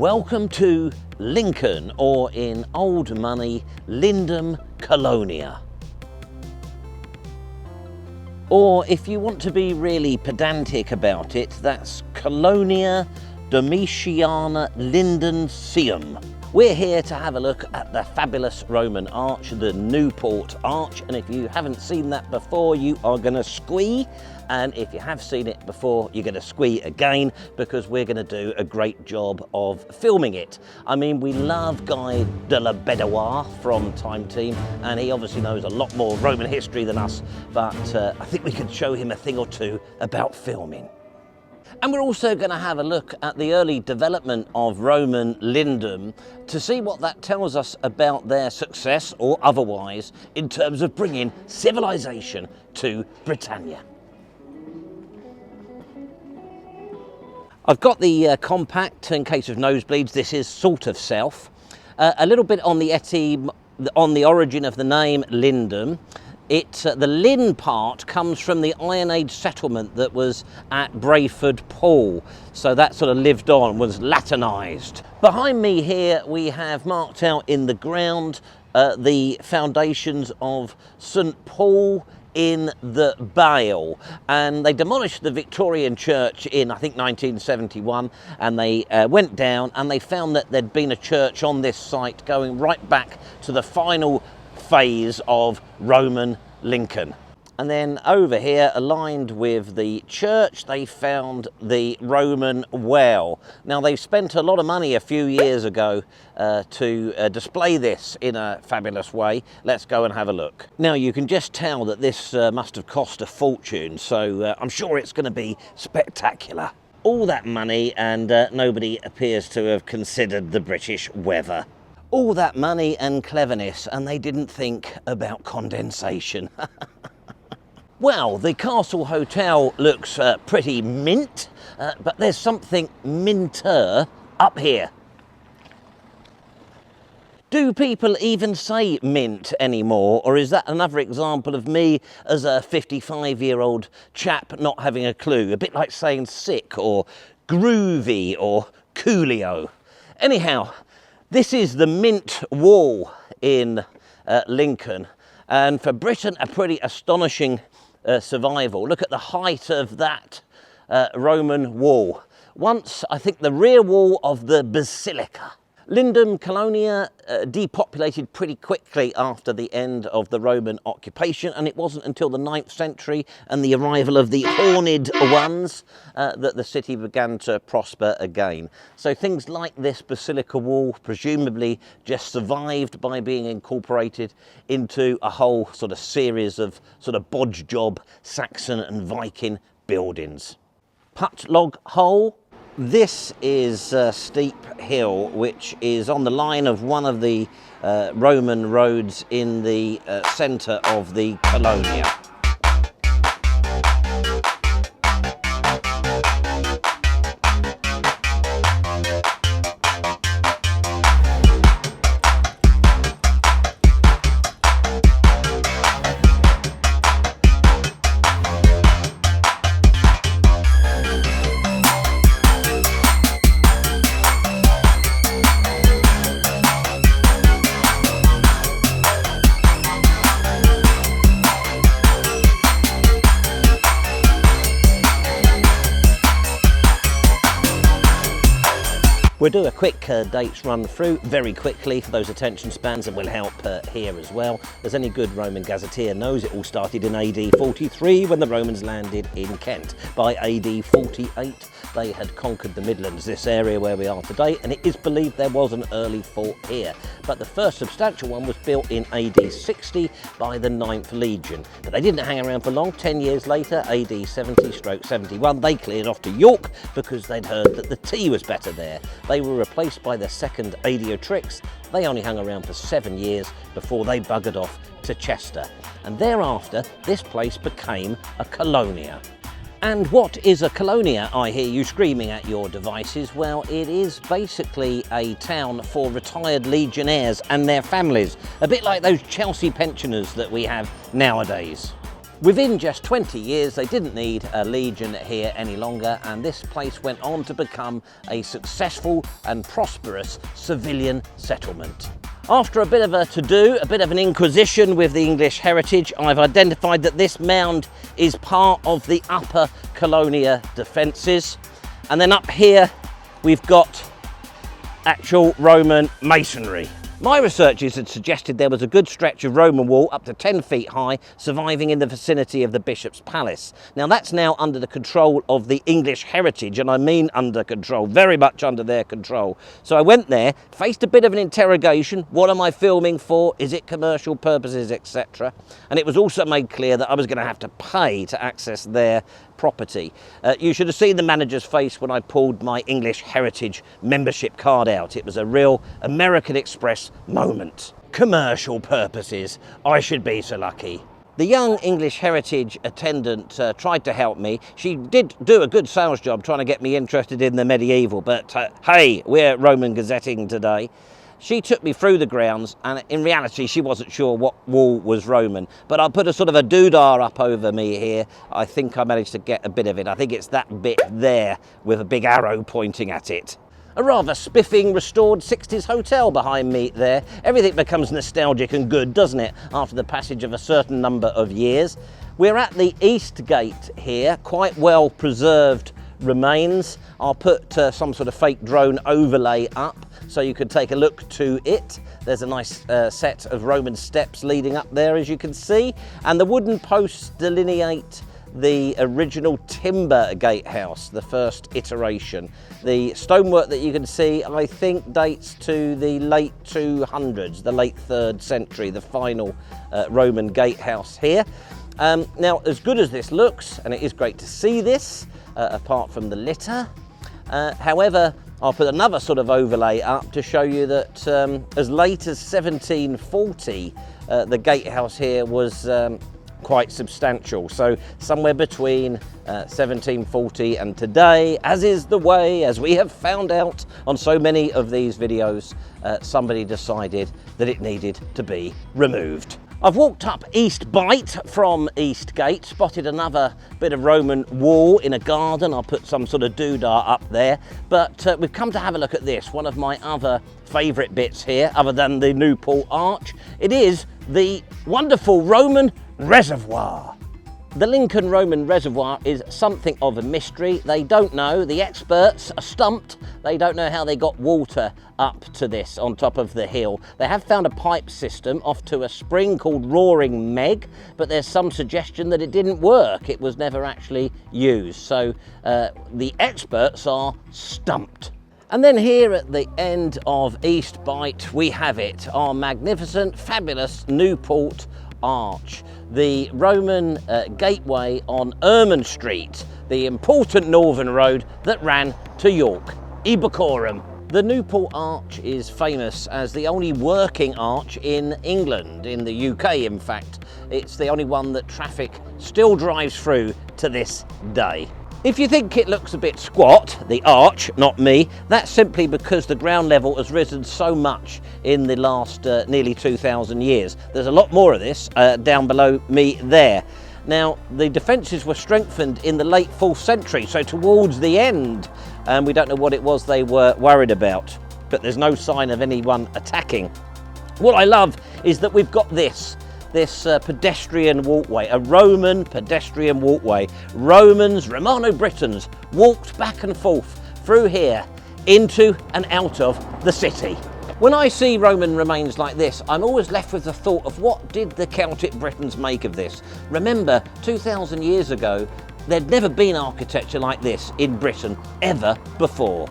Welcome to Lincoln, or in old money, Lindum Colonia. Or if you want to be really pedantic about it, that's Colonia Domitiana Lindensium. We're here to have a look at the fabulous Roman arch, the Newport Arch, and if you haven't seen that before, you are going to squee, and if you have seen it before, you're going to squee again, because we're going to do a great job of filming it. I mean, we love Guy de la Bédoyère from Time Team, and he obviously knows a lot more Roman history than us, but I think we could show him a thing or two about filming. And we're also going to have a look at the early development of Roman Lindum to see what that tells us about their success, or otherwise, in terms of bringing civilization to Britannia. I've got the compact in case of nosebleeds. This is sort of self. A little bit on the origin of the name Lindum. The Lynn part comes from the Iron Age settlement that was at Brayford Pool, so that sort of lived on, was Latinised. Behind me here we have marked out in the ground the foundations of St Paul in the Bale, and they demolished the Victorian church in, I think, 1971, and they went down and they found that there'd been a church on this site going right back to the final phase of Roman Lincoln. And then over here, aligned with the church, they found the Roman well. Now, they spent a lot of money a few years ago to display this in a fabulous way. Let's go and have a look. Now, you can just tell that this must have cost a fortune, so I'm sure it's going to be spectacular. All that money, and nobody appears to have considered the British weather. All that money and cleverness, and they didn't think about condensation. Well, the Castle Hotel looks pretty mint, but there's something minter up here. Do people even say mint anymore, or is that another example of me as a 55-year-old chap not having a clue? A bit like saying sick, or groovy, or coolio. Anyhow, this is the Mint Wall in Lincoln, and for Britain, a pretty astonishing survival. Look at the height of that Roman wall. Once, I think, the rear wall of the Basilica. Lindum Colonia depopulated pretty quickly after the end of the Roman occupation, and it wasn't until the 9th century and the arrival of the horned ones that the city began to prosper again. So things like this Basilica wall presumably just survived by being incorporated into a whole sort of series of sort of bodge job Saxon and Viking buildings. Put log hole. This is a steep hill which is on the line of one of the Roman roads in the centre of the Colonia. We'll do a quick dates run through very quickly for those attention spans, and will help here as well. As any good Roman gazetteer knows, it all started in AD 43 when the Romans landed in Kent. By AD 48, they had conquered the Midlands, this area where we are today, and it is believed there was an early fort here. But the first substantial one was built in AD 60 by the 9th Legion. But they didn't hang around for long. 10 years later, AD 70/71, they cleared off to York because they'd heard that the tea was better there. They were replaced by the second Adiatrix. They only hung around for 7 years before they buggered off to Chester. And thereafter, this place became a colonia. And what is a colonia, I hear you screaming at your devices? Well, it is basically a town for retired legionnaires and their families, a bit like those Chelsea pensioners that we have nowadays. Within just 20 years, they didn't need a legion here any longer, and this place went on to become a successful and prosperous civilian settlement. After a bit of a to-do, a bit of an inquisition with the English heritage, I've identified that this mound is part of the upper Colonia defences. And then up here, we've got actual Roman masonry. My researchers had suggested there was a good stretch of Roman wall up to 10 feet high surviving in the vicinity of the Bishop's Palace. Now that's now under the control of the English heritage, and I mean under control, very much under their control. So I went there, faced a bit of an interrogation. What am I filming for? Is it commercial purposes, etc.? And it was also made clear that I was going to have to pay to access their property. You should have seen the manager's face when I pulled my English heritage membership card out. It was a real American Express moment. Commercial purposes. I should be so lucky. The young English heritage attendant tried to help me. She did do a good sales job trying to get me interested in the medieval, but hey, we're Roman Gazetting today. She took me through the grounds, and in reality she wasn't sure what wall was Roman, but I put a sort of a doodah up over me here. I think I managed to get a bit of it. I think it's that bit there with a big arrow pointing at it. A rather spiffing restored 60s hotel behind me there. Everything becomes nostalgic and good, doesn't it, after the passage of a certain number of years. We're at the Eastgate here, quite well preserved remains. I'll put some sort of fake drone overlay up so you can take a look to it. There's a nice set of Roman steps leading up there, as you can see, and the wooden posts delineate the original timber gatehouse, the first iteration. The stonework that you can see, I think, dates to the late 200s, the late 3rd century, the final Roman gatehouse here. Now, as good as this looks, and it is great to see this, apart from the litter, however, I'll put another sort of overlay up to show you that as late as 1740, the gatehouse here was quite substantial. So somewhere between 1740 and today, as is the way, as we have found out on so many of these videos, somebody decided that it needed to be removed. I've walked up East Bight from Eastgate, spotted another bit of Roman wall in a garden. I'll put some sort of doodah up there, but we've come to have a look at this, one of my other favourite bits here, other than the Newport Arch. It is the wonderful Roman Reservoir. The Lincoln Roman Reservoir is something of a mystery. They don't know, the experts are stumped. They don't know how they got water up to this on top of the hill. They have found a pipe system off to a spring called Roaring Meg, but there's some suggestion that it didn't work. It was never actually used. So the experts are stumped. And then here at the end of East Bight, we have it, our magnificent, fabulous Newport Arch, the Roman gateway on Ermine Street, the important northern road that ran to York, Ibocorum. The Newport Arch is famous as the only working arch in England, in the UK in fact. It's the only one that traffic still drives through to this day. If you think it looks a bit squat, the arch, not me, that's simply because the ground level has risen so much in the last nearly 2,000 years. There's a lot more of this down below me there. Now, the defences were strengthened in the late 4th century, so towards the end, and we don't know what it was they were worried about, but there's no sign of anyone attacking. What I love is that we've got this pedestrian walkway, a Roman pedestrian walkway. Romans, Romano-Britons, walked back and forth through here into and out of the city. When I see Roman remains like this, I'm always left with the thought of what did the Celtic Britons make of this? Remember, 2,000 years ago, there'd never been architecture like this in Britain ever before.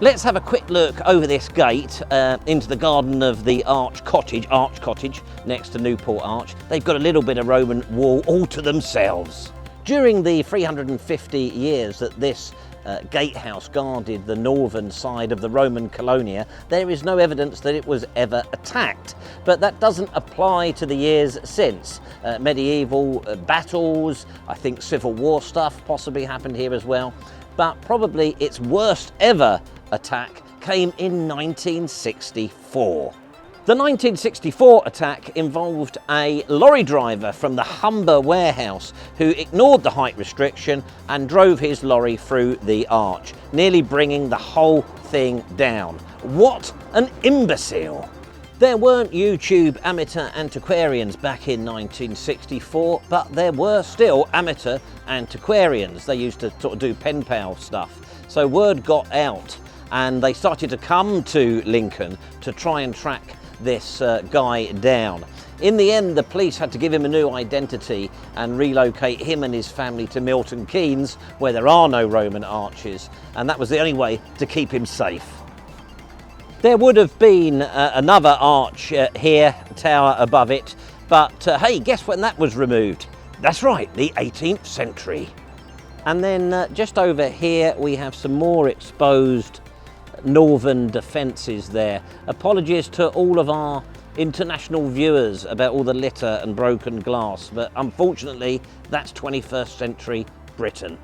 Let's have a quick look over this gate into the garden of the Arch Cottage, next to Newport Arch. They've got a little bit of Roman wall all to themselves. During the 350 years that this gatehouse guarded the northern side of the Roman Colonia, there is no evidence that it was ever attacked. But that doesn't apply to the years since. Medieval battles, I think Civil War stuff possibly happened here as well. But probably its worst ever attack came in 1964. The 1964 attack involved a lorry driver from the Humber warehouse who ignored the height restriction and drove his lorry through the arch, nearly bringing the whole thing down. What an imbecile! There weren't YouTube amateur antiquarians back in 1964, but there were still amateur antiquarians. They used to sort of do pen pal stuff. So word got out and they started to come to Lincoln to try and track this guy down. In the end, the police had to give him a new identity and relocate him and his family to Milton Keynes, where there are no Roman arches, and that was the only way to keep him safe. There would have been another arch here, tower above it, but hey, guess when that was removed? That's right, the 18th century. And then just over here we have some more exposed northern defences there. Apologies to all of our international viewers about all the litter and broken glass, but unfortunately that's 21st century Britain.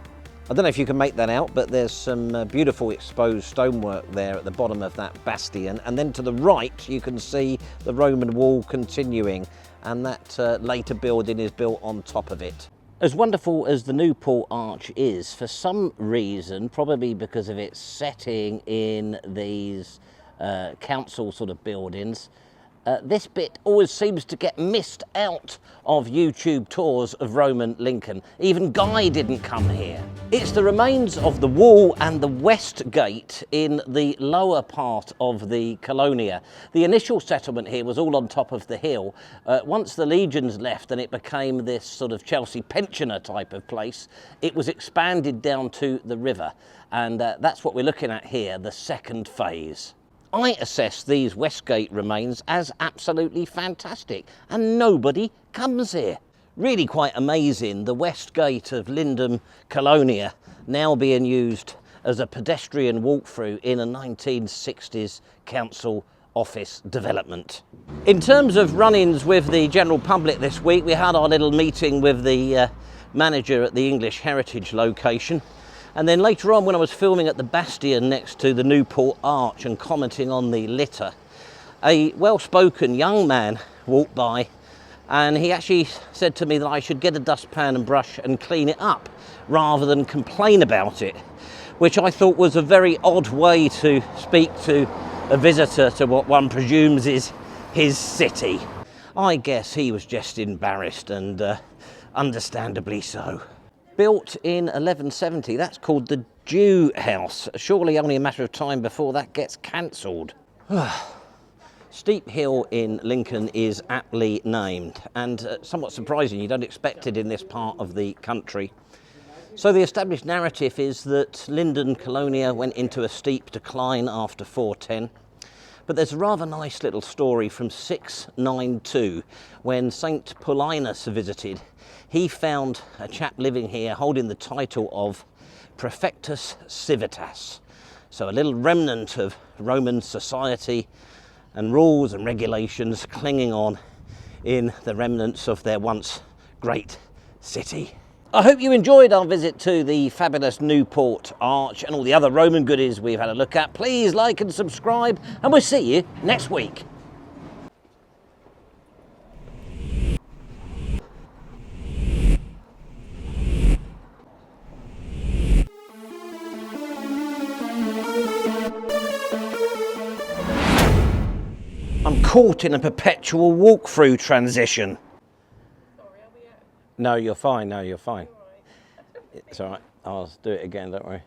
I don't know if you can make that out, but there's some beautiful exposed stonework there at the bottom of that bastion, and then to the right you can see the Roman wall continuing, and that later building is built on top of it. As wonderful as the Newport Arch is, for some reason, probably because of its setting in these council sort of buildings, this bit always seems to get missed out of YouTube tours of Roman Lincoln. Even Guy didn't come here. It's the remains of the wall and the Westgate in the lower part of the Colonia. The initial settlement here was all on top of the hill. Once the legions left and it became this sort of Chelsea pensioner type of place, it was expanded down to the river. And that's what we're looking at here, the second phase. I assess these Westgate remains as absolutely fantastic, and nobody comes here. Really quite amazing, the Westgate of Lindum Colonia now being used as a pedestrian walkthrough in a 1960s council office development. In terms of run-ins with the general public this week, we had our little meeting with the manager at the English Heritage location. And then later on, when I was filming at the bastion next to the Newport Arch and commenting on the litter, a well-spoken young man walked by and he actually said to me that I should get a dustpan and brush and clean it up rather than complain about it, which I thought was a very odd way to speak to a visitor to what one presumes is his city. I guess he was just embarrassed, and understandably so. Built in 1170, that's called the Jew House. Surely only a matter of time before that gets cancelled. Steep Hill in Lincoln is aptly named, and somewhat surprising, you don't expect it in this part of the country. So the established narrative is that Lindum Colonia went into a steep decline after 410. But there's a rather nice little story from 692 when Saint Paulinus visited. He found a chap living here holding the title of Prefectus Civitas. So a little remnant of Roman society and rules and regulations clinging on in the remnants of their once great city. I hope you enjoyed our visit to the fabulous Newport Arch and all the other Roman goodies we've had a look at. Please like and subscribe, and we'll see you next week. I'm caught in a perpetual walkthrough transition. Sorry, are we out? No, you're fine. No, you're fine. It's all right. I'll do it again, don't worry.